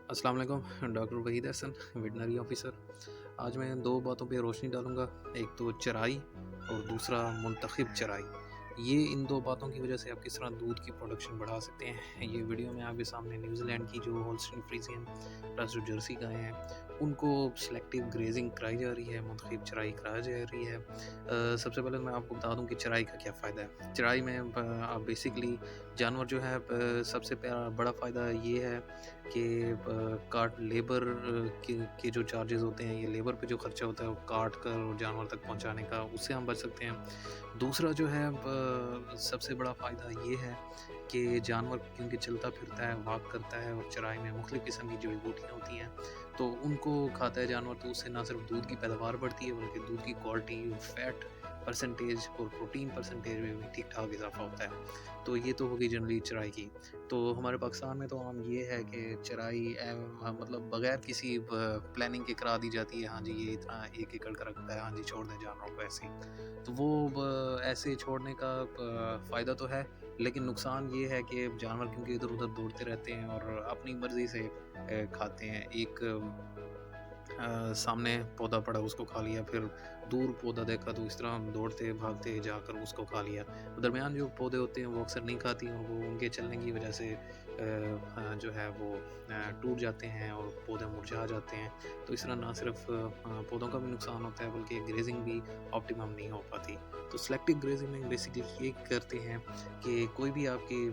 अस्सलाम वालेकुम। Doctor Waheed Hasan, veterinary officer. आज मैं दो बातों पे रोशनी डालूँगा, एक तो चराई और दूसरा मुंतखब चराई। ये इन दो बातों की वजह से आप किस तरह दूध की प्रोडक्शन बढ़ा सकते हैं। ये वीडियो में आपके सामने न्यूज़ीलैंड की जो होल्स्टीन फ्रीजियन प्लस जो जर्सी गायें हैं, उनको सेलेक्टिव ग्रेजिंग कराई जा रही है, मुंतखब चराई कराई जा रही है। सबसे पहले मैं आपको बता दूँ कि चराई का क्या फ़ायदा है। चराई में आप बेसिकली जानवर जो है सबसे बड़ा फ़ायदा ये है कि काट लेबर के जो चार्जेस होते हैं, ये लेबर पे जो खर्चा होता है वो काट कर और जानवर तक पहुंचाने का, उससे हम बच सकते हैं। दूसरा जो है सबसे बड़ा फ़ायदा ये है कि जानवर क्योंकि चलता फिरता है, वॉक करता है और चराई में मुख्तलिफ़ किस्म की जड़ी बूटियाँ होती हैं, तो उनको खाता है जानवर, तो उससे ना सिर्फ दूध की पैदावार बढ़ती है बल्कि दूध की क्वालिटी, फैट परसेंटेज और प्रोटीन परसेंटेज में भी ठीक ठाक इजाफा होता है। तो ये तो होगी जनरली चराई की। तो हमारे पाकिस्तान में तो आम ये है कि चराई मतलब बगैर किसी प्लानिंग के करा दी जाती है। हाँ जी, ये इतना 1 एकड़ का रखता है, हाँ जी छोड़ दें जानवरों को ऐसे ही। तो वो ऐसे छोड़ने का फ़ायदा तो है, लेकिन नुकसान ये है कि जानवर क्योंकि इधर उधर दौड़ते रहते हैं और अपनी मर्ज़ी से खाते हैं। सामने पौधा पड़ा उसको खा लिया, फिर दूर पौधा देखा तो इस तरह हम दौड़ते भागते जाकर उसको खा लिया। दरमियान जो पौधे होते हैं वो अक्सर नहीं खाती और वो उनके चलने की वजह से जो है वो टूट जाते हैं और पौधे मुरझा जाते हैं। तो इस तरह ना सिर्फ पौधों का भी नुकसान होता है बल्कि ग्रेजिंग भी ऑप्टिमम नहीं हो पाती। तो सेलेक्टिव ग्रेजिंग में बेसिकली ये करते हैं कि कोई भी आपकी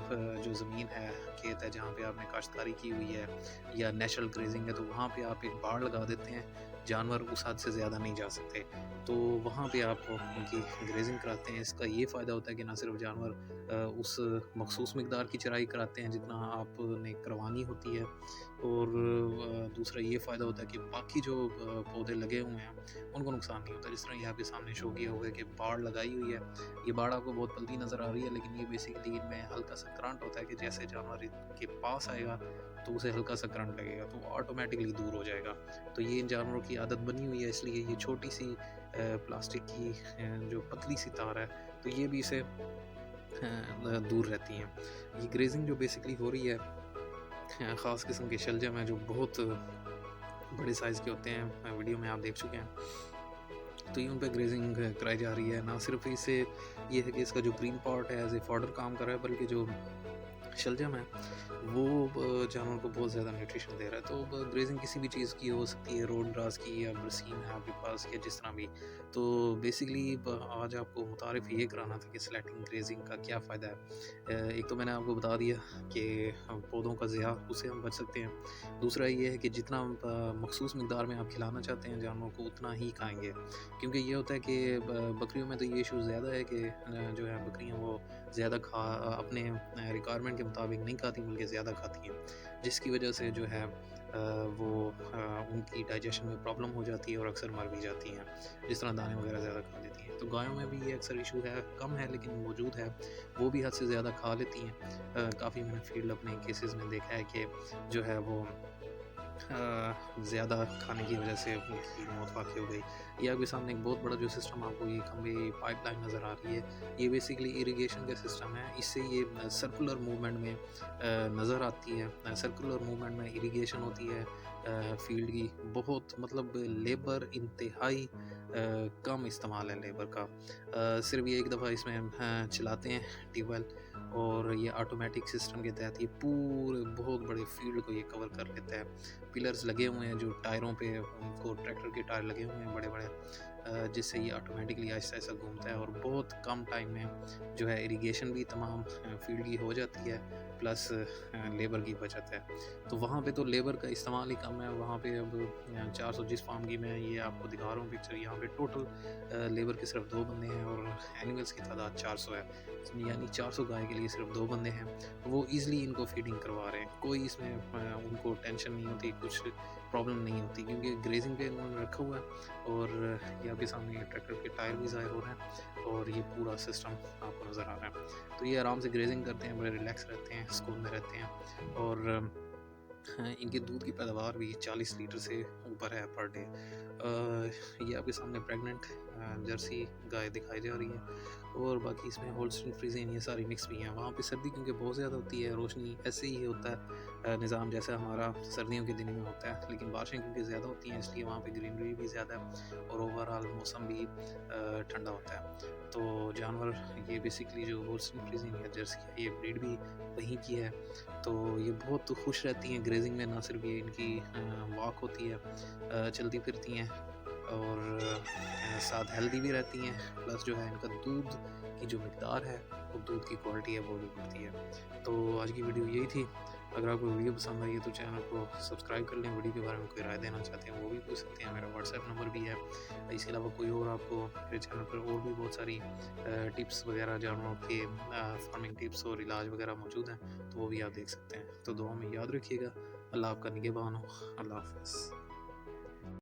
जो ज़मीन है, खेत है जहाँ पे आपने काश्तकारी की हुई है या नेचुरल ग्रेजिंग है, तो वहाँ पे आप एक बाड़ लगा देते हैं, जानवर उस हद से ज़्यादा नहीं जा सकते। तो वहाँ पे आप उनकी ग्रेजिंग कराते हैं। इसका ये फ़ायदा होता है कि ना सिर्फ जानवर उस मखसूस मिकदार की चराई कराते हैं जितना आपने करवानी होती है, और दूसरा ये फ़ायदा होता है कि बाकी जो पौधे लगे हुए हैं उनको नुकसान नहीं होता। जिस तरह ये आपके सामने शो किया हुआ है कि बाड़ लगाई हुई है, ये बाड़ आपको बहुत पतली नज़र आ रही है, लेकिन ये बेसिकली इनमें हल्का सा करंट होता है कि जैसे जानवर इनके पास आएगा तो उसे हल्का सा करंट लगेगा तो ऑटोमेटिकली दूर हो जाएगा। तो ये इन जानवरों की आदत बनी हुई है, इसलिए ये छोटी सी प्लास्टिक की जो पतली सी तार है, तो ये भी इसे दूर रहती हैं। ये ग्रेजिंग जो बेसिकली हो रही है, ख़ास किस्म के शलजम हैं जो बहुत बड़े साइज़ के होते हैं, वीडियो में आप देख चुके हैं। तो ये उन पे ग्रेजिंग कराई जा रही है। ना सिर्फ इससे ये है कि इसका जो ग्रीन पार्ट है एज़ ए फॉडर काम कर रहा है, बल्कि जो शलजम है वो जानवर को बहुत ज़्यादा न्यूट्रिशन दे रहा है। तो ग्रेजिंग किसी भी चीज़ की हो सकती है, रोड ग्रास की या बरसीम है आपके पास या जिस तरह भी। तो बेसिकली आज आपको मुतारिफ ये कराना था कि सेलेक्टिंग ग्रेजिंग का क्या फ़ायदा है। एक तो मैंने आपको बता दिया कि पौधों का ज़िया, उससे हम बच सकते हैं। दूसरा ये है कि जितना मखसूस मिकदार में आप खिलाना चाहते हैं जानवरों को उतना ही खाएँगे, क्योंकि ये होता है कि बकरियों में तो ये इशू ज़्यादा है कि जो है बकरियाँ वो ज़्यादा अपने रिक्वायरमेंट के मुताबिक नहीं खाती बल्कि ज़्यादा खाती हैं, जिसकी वजह से जो है वो उनकी डाइजेशन में प्रॉब्लम हो जाती है और अक्सर मर भी जाती हैं, जिस तरह दाने वगैरह ज़्यादा खा लेती हैं। तो गायों में भी ये अक्सर इशू है, कम है लेकिन मौजूद है, वो भी हद से ज़्यादा खा लेती हैं। काफ़ी मैंने फील्ड अपने केसेस में देखा है कि जो है वो ज़्यादा खाने की वजह से उनकी मौत वाक़ई हो गई। ये आपके सामने एक बहुत बड़ा जो सिस्टम आपको ये खंभे पाइपलाइन नज़र आ रही है, ये बेसिकली इरिगेशन का सिस्टम है। इससे ये सर्कुलर मूवमेंट में नज़र आती है। सर्कुलर मूवमेंट में इरिगेशन होती है फील्ड की। बहुत मतलब लेबर इंतहाई कम इस्तेमाल है लेबर का। सिर्फ़ ये एक दफ़ा इसमें चलाते हैं ट्यूबवेल, और ये ऑटोमेटिक सिस्टम के तहत ये पूरे बहुत बड़े फील्ड को ये कवर कर लेता है। पिलर्स लगे हुए हैं जो टायरों पे, उनको ट्रैक्टर के टायर लगे हुए हैं बड़े-बड़े, जिससे ये ऑटोमेटिकली आहिस्ता-आहिस्ता घूमता है और बहुत कम टाइम में जो है इरिगेशन भी तमाम फील्ड की हो जाती है, प्लस लेबर की बचत है। तो वहाँ पे तो लेबर का इस्तेमाल ही कम है। वहाँ पे अब 400 जिस फार्म की मैं ये आपको दिखा रहा हूँ पिक्चर, यहाँ पे टोटल लेबर के सिर्फ 2 बंदे हैं और एनिमल्स की तादाद 400 है। यानी 400 गाय के लिए सिर्फ 2 बंदे हैं। वो ईज़िली इनको फीडिंग करवा रहे हैं। कोई इसमें उनको टेंशन नहीं होती, कुछ प्रॉब्लम नहीं होती, क्योंकि ग्रेजिंग पे उन्होंने रखा हुआ है, और ये आपके सामने ये ट्रैक्टर के टायर भी ज़ाहिर हो रहे हैं और ये पूरा सिस्टम आपको नज़र आ रहा है। तो ये आराम से ग्रेजिंग करते हैं, बड़े रिलैक्स रहते हैं, सुकून में रहते हैं, और इनके दूध की पैदावार भी 40 लीटर से ऊपर है पर डे। ये आपके सामने प्रेग्नेंट जर्सी गाय दिखाई जा रही है और बाकी इसमें होल्स्टीन फ्रीजियन ये सारी मिक्स भी हैं। वहाँ पे सर्दी क्योंकि बहुत ज़्यादा होती है, रोशनी ऐसे ही होता है निज़ाम जैसा हमारा सर्दियों के दिनों में होता है, लेकिन बारिशें क्योंकि ज़्यादा होती हैं इसलिए वहाँ पे ग्रीनरी भी ज़्यादा है और ओवरऑल मौसम भी ठंडा होता है। तो जानवर ये बेसिकली जो होल्स्टीन फ्रीजियन या जर्सी है ये ब्रीड भी वहीं की है। तो ये बहुत खुश रहती हैं ग्रेजिंग में, ना सिर्फ ये इनकी वॉक होती है, चलती फिरती हैं और साथ हेल्दी भी रहती हैं, प्लस जो है इनका दूध की जो मिकदार है वो दूध की क्वालिटी है वो भी बढ़ती है। तो आज की वीडियो यही थी। अगर आपको वीडियो पसंद आई है तो चैनल को सब्सक्राइब कर लें। वीडियो के बारे में कोई राय देना चाहते हैं वो भी पूछ सकते हैं, मेरा व्हाट्सएप नंबर भी है। इसके अलावा कोई और आपको मेरे चैनल पर और भी बहुत सारी टिप्स वगैरह जानवरों के फार्मिंग टिप्स और इलाज वगैरह मौजूद हैं तो वो भी आप देख सकते हैं। तो दुआ में याद रखिएगा। अल्लाह आपका निगहबान हो। अल्लाह हाफ़िज़।